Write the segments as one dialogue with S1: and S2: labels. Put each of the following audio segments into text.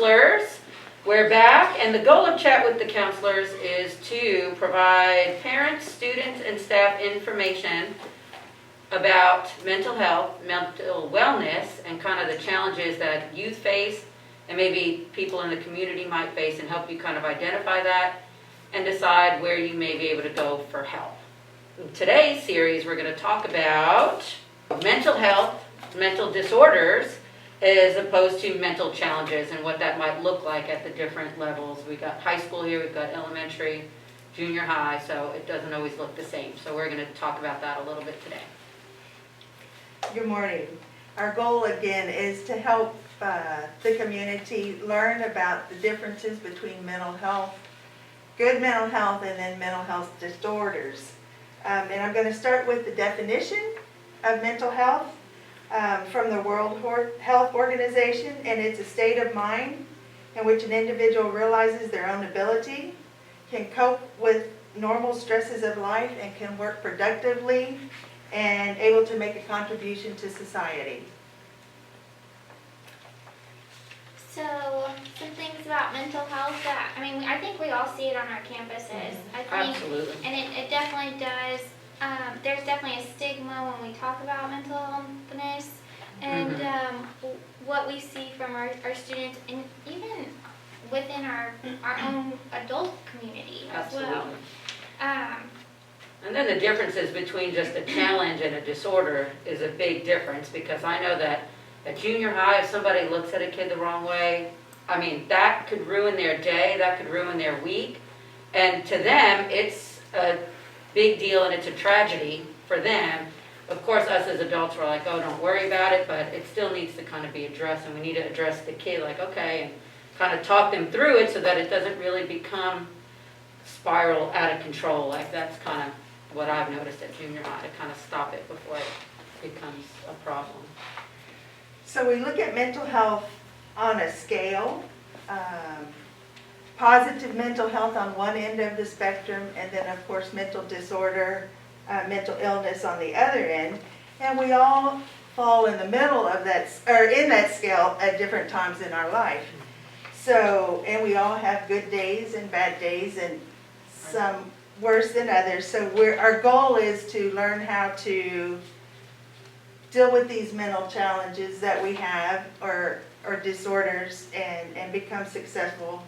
S1: counselors. We're back, and the goal of Chat with the Counselors is to provide parents, students, and staff information about mental health, mental wellness, and kind of the challenges that youth face and maybe people in the community might face, and help you kind of identify that and decide where you may be able to go for help. In today's series, we're going to talk about mental health, mental disorders, as opposed to mental challenges and what that might look like at the different levels. We've got high school here, we've got elementary, junior high, so it doesn't always look the same. So we're going to talk about that a little bit today.
S2: Good morning. Our goal again is to help the community learn about the differences between mental health, good mental health, and then mental health disorders. And I'm going to start with the definition of mental health from the World Health Organization, and it's a state of mind in which an individual realizes their own ability, can cope with normal stresses of life, and can work productively and able to make a contribution to society.
S3: So, some things about mental health that, I think we all see it on our campuses. I think,
S1: Absolutely.
S3: and it definitely does. There's definitely a stigma when we talk about mental illness, and what we see from our students, and even within our own adult community as well.
S1: And then the differences between just a challenge and a disorder is a big difference, because I know that at junior high, if somebody looks at a kid the wrong way, that could ruin their day, that could ruin their week. And to them, it's a big deal and it's a tragedy for them. Of course, us as adults are like, oh, don't worry about it, but it still needs to kind of be addressed, and we need to address the kid like, okay, and kind of talk them through it so that it doesn't really become spiral out of control. Like, that's kind of what I've noticed at junior high, to kind of stop it before it becomes a problem.
S2: So we look at mental health on a scale, positive mental health on one end of the spectrum, and then of course mental disorder, mental illness on the other end, and we all fall in the middle of that, or in that scale at different times in our life. So, and we all have good days and bad days, and some worse than others. So our goal is to learn how to deal with these mental challenges that we have, or disorders, and become successful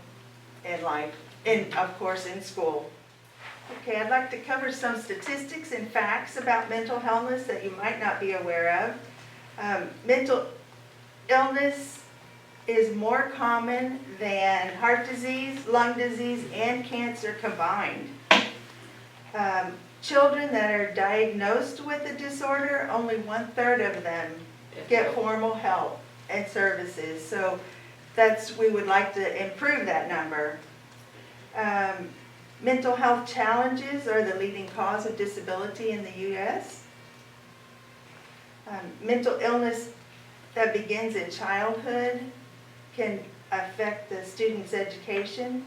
S2: in life, and of course in school. Okay, I'd like to cover some statistics and facts about mental illness that you might not be aware of. Mental illness is more common than heart disease, lung disease, and cancer combined. Children that are diagnosed with a disorder, only 1/3 of them get formal help and services. So we would like to improve that number. Mental health challenges are the leading cause of disability in the U.S. Mental illness that begins in childhood can affect the student's education,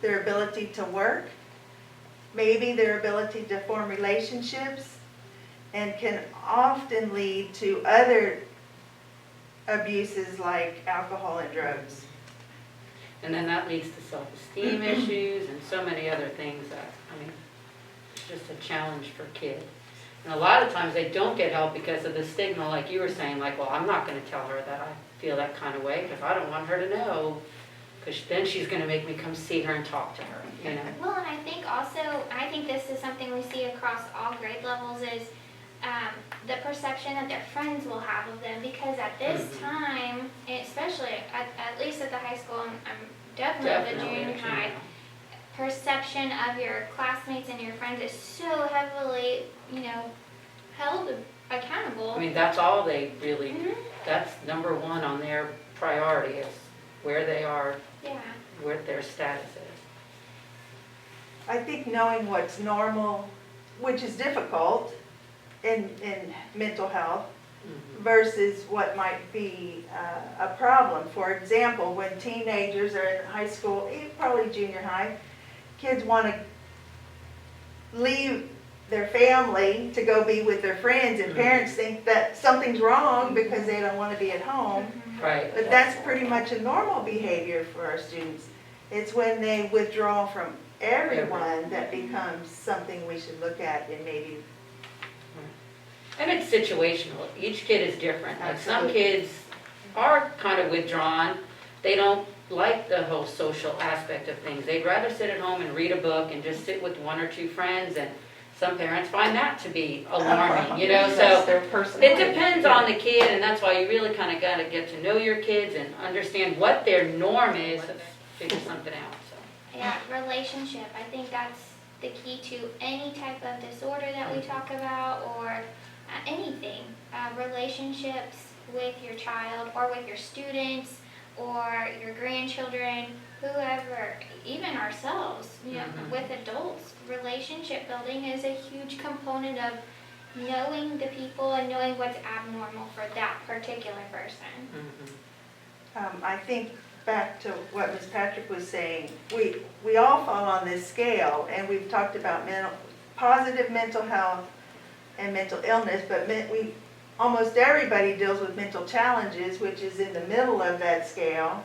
S2: their ability to work, maybe their ability to form relationships, and can often lead to other abuses like alcohol and drugs.
S1: And then that leads to self-esteem issues and so many other things that, it's just a challenge for kids. And a lot of times they don't get help because of the stigma, like you were saying, like, well, I'm not going to tell her that I feel that kind of way because I don't want her to know, because then she's going to make me come see her and talk to her,
S3: Well, and I think also, I think this is something we see across all grade levels, is the perception that their friends will have of them, because at this time, especially at least at the high school, I'm definitely at the junior high, perception of your classmates and your friends is so heavily, held accountable.
S1: That's all they really, that's number one on their priority, is where they are, where their status is.
S2: I think knowing what's normal, which is difficult in mental health, versus what might be a problem. For example, when teenagers are in high school, probably junior high, kids want to leave their family to go be with their friends, and parents think that something's wrong because they don't want to be at home.
S1: Right.
S2: But that's pretty much a normal behavior for our students. It's when they withdraw from everyone that becomes something we should look at and maybe.
S1: And it's situational. Each kid is different. Like some
S2: Absolutely.
S1: kids are kind of withdrawn. They don't like the whole social aspect of things. They'd rather sit at home and read a book and just sit with one or two friends, and some parents find that to be alarming, you know,
S4: That's
S1: so
S4: their personality.
S1: it depends on the kid, and that's why you really kind of got to get to know your kids and understand what their norm is and figure something out, so.
S3: Yeah, relationship. I think that's the key to any type of disorder that we talk about, or anything. Relationships with your child or with your students or your grandchildren, whoever, even ourselves, you know, with adults. Relationship building is a huge component of knowing the people and knowing what's abnormal for that particular person.
S2: I think back to what Ms. Patrick was saying, we all fall on this scale, and we've talked about positive mental health and mental illness, but almost everybody deals with mental challenges, which is in the middle of that scale.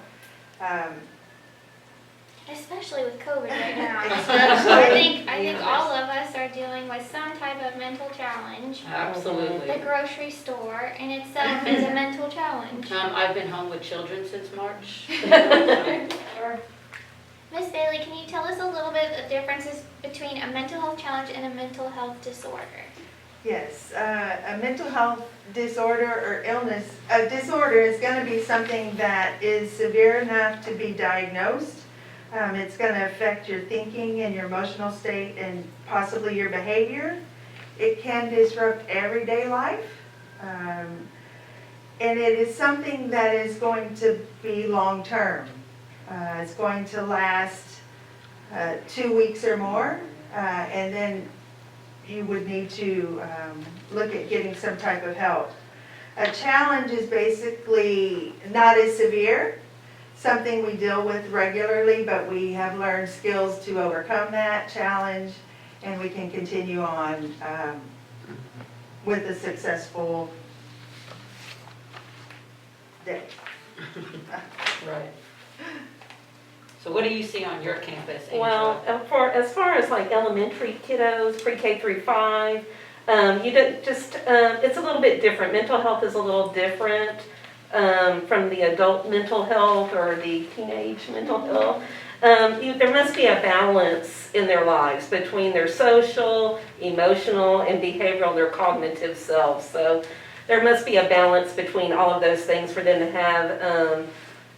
S3: Especially with COVID right now.
S2: Especially.
S3: I think all of us are dealing with some type of mental challenge.
S1: Absolutely.
S3: The grocery store in itself is a mental challenge.
S1: I've been home with children since March.
S3: Miss Bailey, can you tell us a little bit of the differences between a mental health challenge and a mental health disorder?
S2: Yes, a mental health disorder or illness, a disorder is going to be something that is severe enough to be diagnosed. It's going to affect your thinking and your emotional state and possibly your behavior. It can disrupt everyday life. And it is something that is going to be long-term. It's going to last 2 weeks or more, and then you would need to look at getting some type of help. A challenge is basically not as severe, something we deal with regularly, but we have learned skills to overcome that challenge, and we can continue on with a successful day.
S1: Right. So what do you see on your campus, Angela?
S4: Well, as far as like elementary kiddos, pre-K through 5, it's a little bit different. Mental health is a little different from the adult mental health or the teenage mental health. There must be a balance in their lives between their social, emotional, and behavioral, their cognitive selves. So there must be a balance between all of those things for them to have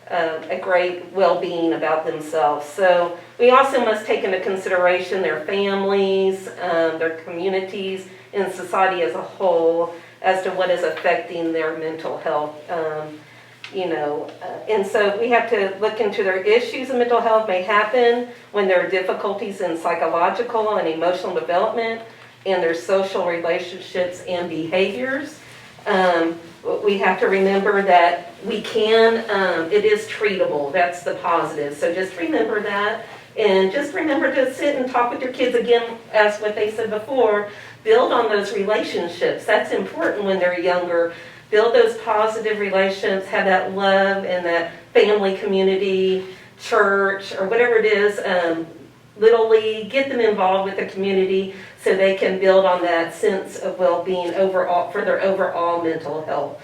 S4: a great well-being about themselves. So we also must take into consideration their families, their communities, and society as a whole as to what is affecting their mental health. And so we have to look into their issues of mental health may happen when there are difficulties in psychological and emotional development and their social relationships and behaviors. We have to remember that it is treatable. That's the positive. So just remember that. And just remember to sit and talk with your kids again, as what they said before, build on those relationships. That's important when they're younger. Build those positive relationships, have that love and that family, community, church, or whatever it is, Little League, get them involved with the community so they can build on that sense of well-being overall for their overall mental health.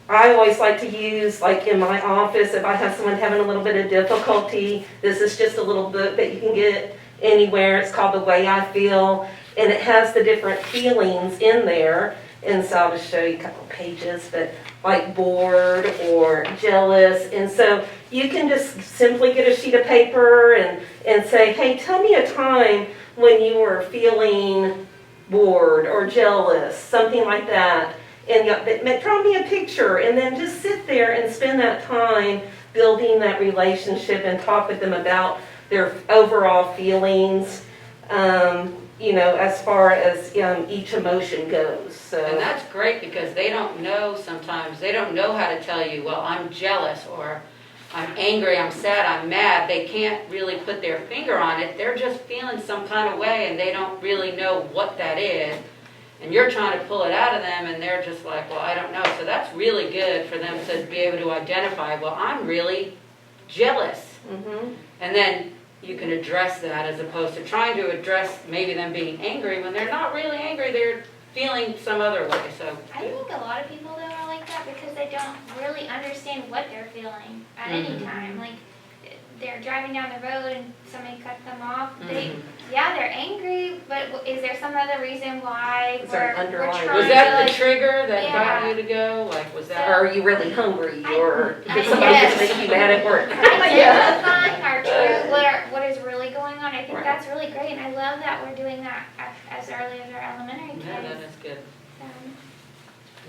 S4: I always like to use, like in my office, if I have someone having a little bit of difficulty, this is just a little book that you can get anywhere. It's called The Way I Feel, and it has the different feelings in there. And so I'll just show you a couple pages, but like bored or jealous. And so you can just simply get a sheet of paper and say, hey, tell me a time when you were feeling bored or jealous, something like that. And draw me a picture, and then just sit there and spend that time building that relationship and talk with them about their overall feelings, as far as each emotion goes. So.
S1: And that's great because they don't know sometimes, they don't know how to tell you, well, I'm jealous or I'm angry, I'm sad, I'm mad, they can't really put their finger on it. They're just feeling some kind of way and they don't really know what that is. And you're trying to pull it out of them and they're just like, well, I don't know. So that's really good for them to be able to identify, well, I'm really jealous. And then you can address that as opposed to trying to address maybe them being angry when they're not really angry, they're feeling some other way. So
S3: I think a lot of people though are like that because they don't really understand what they're feeling at any time. Like they're driving down the road and somebody cut them off. They're angry, but is there some other reason why
S4: Is there an
S3: we're
S4: underlying-
S3: trying
S1: was that
S3: to,
S1: the
S3: like,
S1: trigger that
S3: Yeah.
S1: got you to go? Like, was that?
S4: Or are you really hungry, or
S3: I
S4: did somebody just
S3: guess.
S4: make you mad at work?
S3: identifying our true, what is really going on? I think
S4: Right.
S3: that's really great, and I love that we're doing that as early as our elementary
S1: Yeah, that
S3: kids.
S1: is good.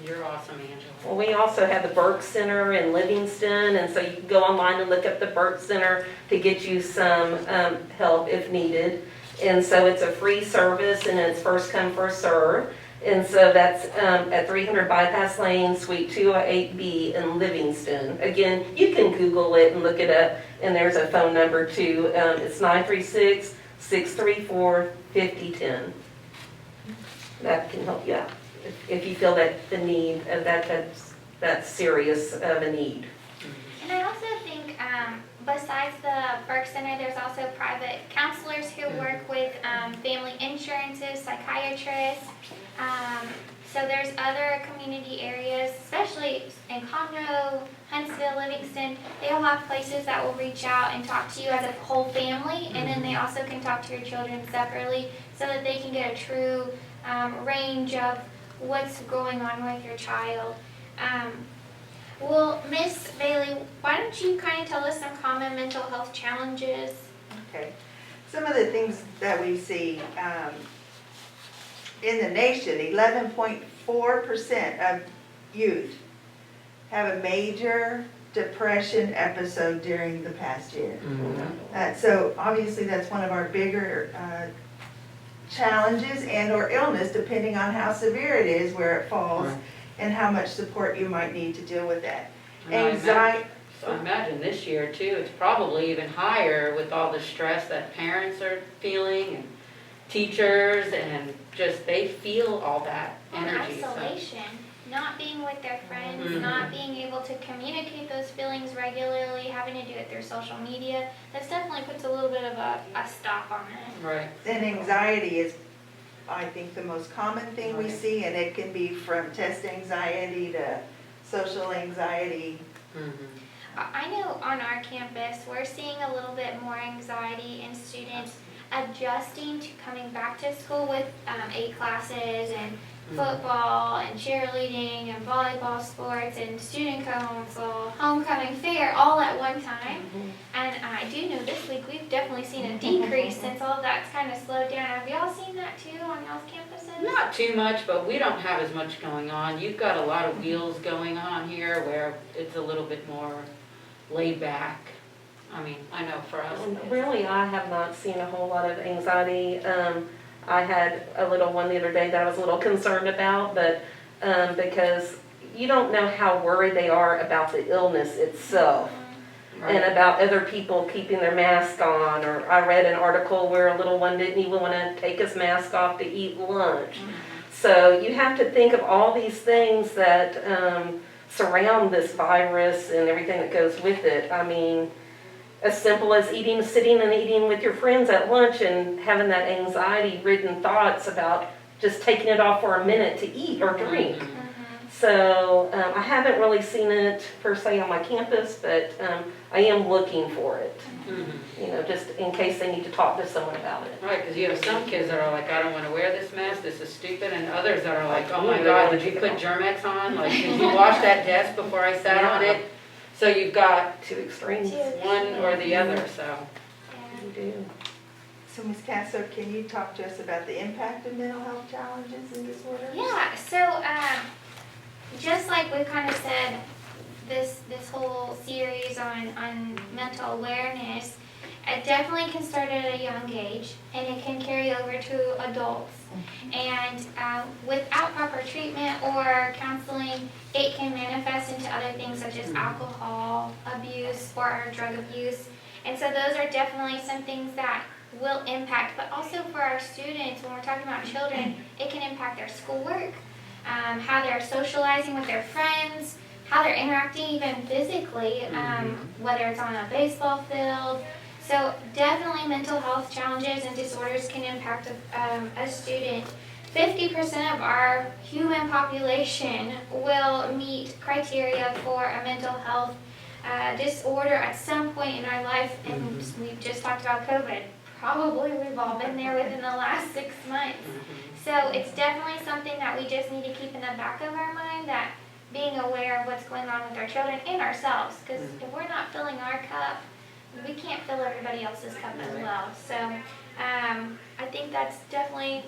S1: You're awesome, Angela.
S4: Well, we also have the Burke Center in Livingston, and so you can go online and look up the Burke Center to get you some help if needed. And so it's a free service, and it's first come, first serve. And so that's at 300 Bypass Lane, Suite 208B in Livingston. Again, you can Google it and look it up, and there's a phone number too. It's 936-634-5010. That can help you out if you feel that the need, that's serious of a need.
S3: And I also think, besides the Burke Center, there's also private counselors who work with family insurances, psychiatrists. So there's other community areas, especially in Conroe, Huntsville, Livingston. They all have places that will reach out and talk to you as a whole family, and then they also can talk to your children separately so that they can get a true range of what's going on with your child. Well, Miss Bailey, why don't you kind of tell us some common mental health challenges?
S2: Okay. Some of the things that we see in the nation, 11.4% of youth have a major depression episode during the past year. So obviously that's one of our bigger challenges and or illness, depending on how severe it is, where it falls, and how much support you might need to deal with that. Anxiety.
S1: So I imagine this year too, it's probably even higher with all the stress that parents are feeling and teachers and just they feel all that
S3: And
S1: energy. so-
S3: isolation, not being with their friends,
S1: Mhm.
S3: not being able to communicate those feelings regularly, having to do it through social media. This definitely puts a little bit of a stop on it.
S1: Right.
S2: And anxiety is, I think, the most common thing we
S1: Right.
S2: see, and it can be from test anxiety to social anxiety.
S3: I know on our campus, we're seeing a little bit more anxiety in students adjusting to coming back to school with 8 classes and football and cheerleading and volleyball sports and student council, homecoming fair, all at one time. And I do know this week we've definitely seen a decrease since all that's kind of slowed down. Have y'all seen that too on y'all's campuses?
S1: Not too much, but we don't have as much going on. You've got a lot of wheels going on here where it's a little bit more laid back. I mean, I know for us. it is.
S4: Really, I have not seen a whole lot of anxiety. I had a little one the other day that I was a little concerned about, but because you don't know how worried they are about the illness itself and
S1: Right.
S4: about other people keeping their mask on. Or I read an article where a little one didn't even want to take his mask off to eat lunch. So you have to think of all these things that surround this virus and everything that goes with it. I mean, as simple as sitting and eating with your friends at lunch and having that anxiety-ridden thoughts about just taking it off for a minute to eat or drink. So I haven't really seen it per se on my campus, but I am looking for it, you know, just in case they need to talk to someone about it.
S1: Right, because you have some kids that are like, I don't want to wear this mask, this is stupid, and others that are like, oh
S4: Ooh,
S1: my
S4: they
S1: God,
S4: wanna
S1: did you
S4: take
S1: put
S4: it
S1: Germex on? Like, did you wash that desk before I sat on
S4: Yeah.
S1: it? So you've got
S4: Two extremes.
S1: one or the other, so.
S4: You do.
S2: So Ms. Casso, can you talk to us about the impact of mental health challenges and disorders?
S3: Yeah, so just like we kind of said, this whole series on mental awareness, it definitely can start at a young age, and it can carry over to adults. And without proper treatment or counseling, it can manifest into other things such as alcohol abuse or drug abuse. And so those are definitely some things that will impact, but also for our students, when we're talking about children, it can impact their schoolwork, how they're socializing with their friends, how they're interacting even physically, whether it's on a baseball field. So definitely mental health challenges and disorders can impact a student. 50% of our human population will meet criteria for a mental health disorder at some point in our life, and we've just talked about COVID. Probably we've all been there within the last 6 months. So it's definitely something that we just need to keep in the back of our mind, that being aware of what's going on with our children and ourselves, because if we're not filling our cup, we can't fill everybody else's cup as well. So I think that's definitely,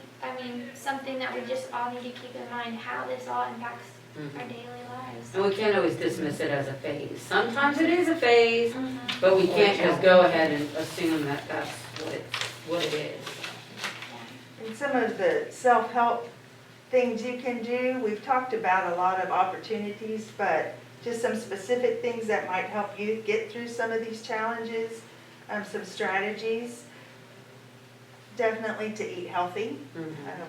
S3: something that we just all need to keep in mind, how this all impacts our daily lives.
S1: And we can't always dismiss it as a phase. Sometimes it is a phase, but we can't just go ahead and assume that that's what it is.
S2: And some of the self-help things you can do, we've talked about a lot of opportunities, but just some specific things that might help you get through some of these challenges, some strategies. Definitely to eat healthy.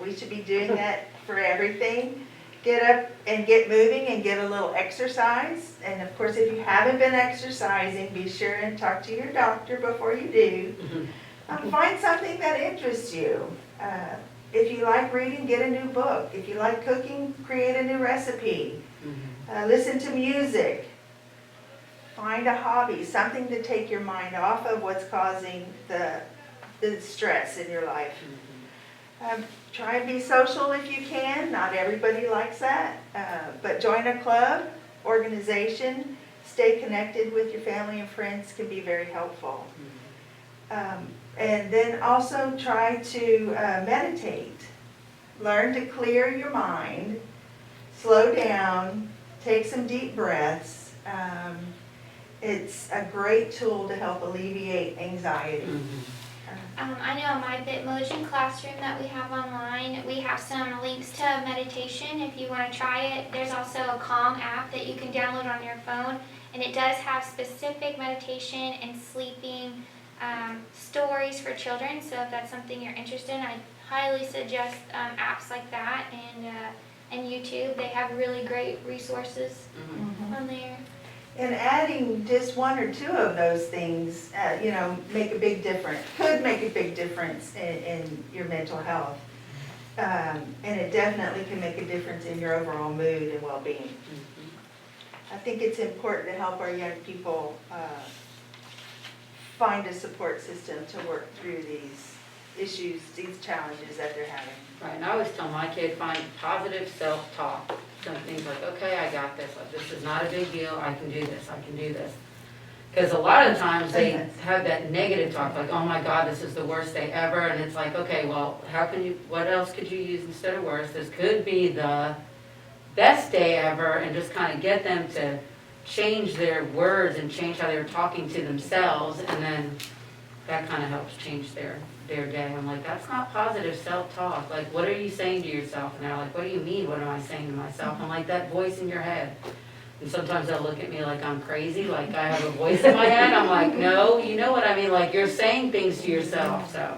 S2: We should be doing that for everything. Get up and get moving and get a little exercise. And of course, if you haven't been exercising, be sure and talk to your doctor before you do. Find something that interests you. If you like reading, get a new book. If you like cooking, create a new recipe. Listen to music. Find a hobby, something to take your mind off of what's causing the stress in your life. Try and be social if you can. Not everybody likes that. But join a club, organization, stay connected with your family and friends can be very helpful. And then also try to meditate. Learn to clear your mind, slow down, take some deep breaths. It's a great tool to help alleviate anxiety.
S3: I know my Bitmotion classroom that we have online, we have some links to meditation if you want to try it. There's also a Calm app that you can download on your phone, and it does have specific meditation and sleeping stories for children. So if that's something you're interested in, I highly suggest apps like that, and YouTube. They have really great resources on there.
S2: And adding just one or two of those things, make a big difference, could make a big difference in your mental health. And it definitely can make a difference in your overall mood and well-being. I think it's important to help our young people find a support system to work through these issues, these challenges that they're having.
S1: Right, and I always tell my kid, find positive self-talk. Some things like, okay, I got this, like, this is not a big deal, I can do this, I can do this. Because a lot of times they have that negative talk, like, oh my God, this is the worst day ever, and it's like, okay, well, what else could you use instead of worse? This could be the best day ever, and just kind of get them to change their words and change how they're talking to themselves, and then that kind of helps change their day. I'm like, that's not positive self-talk. Like, what are you saying to yourself? And they're like, what do you mean, what am I saying to myself? I'm like, that voice in your head. And sometimes they'll look at me like I'm crazy, like I have a voice in my head. I'm like, no, you know what I mean? Like, you're saying things to yourself, so.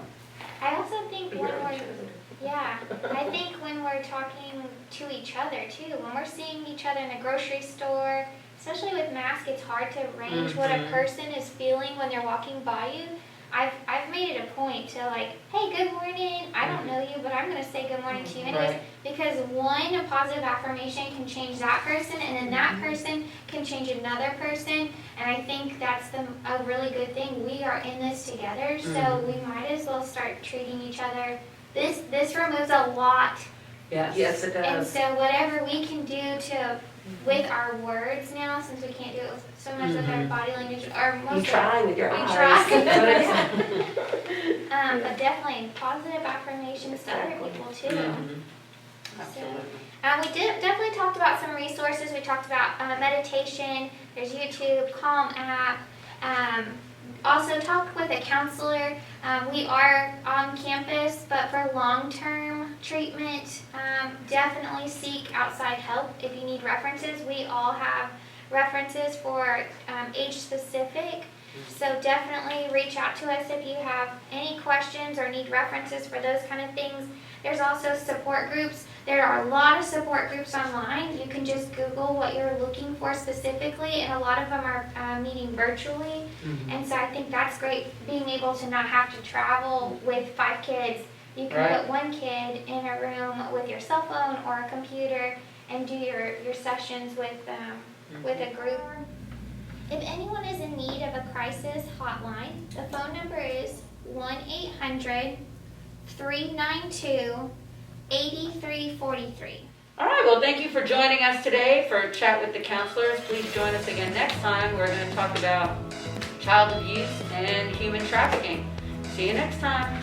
S3: I also think I think when we're talking to each other too, when we're seeing each other in a grocery store, especially with masks, it's hard to range what a person is feeling when they're walking by you. I've made it a point to like, hey, good morning. I don't know you, but I'm going to say good morning to you anyways. Right. Because a positive affirmation can change that person, and then that person can change another person. And I think that's a really good thing. We are in this together, so we might as well start treating each other. This removes a lot.
S4: Yes, it does.
S3: And so whatever we can do with our words now, since we can't do it so much with our body language, or most
S4: you try with your
S3: we
S4: eyes.
S3: try. But definitely positive affirmations to other people too.
S1: Absolutely.
S3: We definitely talked about some resources. We talked about meditation. There's YouTube, Calm app. Also talk with a counselor. We are on campus, but for long-term treatment, definitely seek outside help. If you need references, we all have references for age-specific. So definitely reach out to us if you have any questions or need references for those kind of things. There's also support groups. There are a lot of support groups online. You can just Google what you're looking for specifically, and a lot of them are meeting virtually. And so I think that's great, being able to not have to travel with 5 kids. You can
S1: Right.
S3: put one kid in a room with your cell phone or a computer and do your sessions with a group. If anyone is in need of a crisis hotline, the phone number is 1-800-392-8343.
S1: All right, well, thank you for joining us today for Chat with the Counselors. Please join us again next time. We're going to talk about child abuse and human trafficking. See you next time.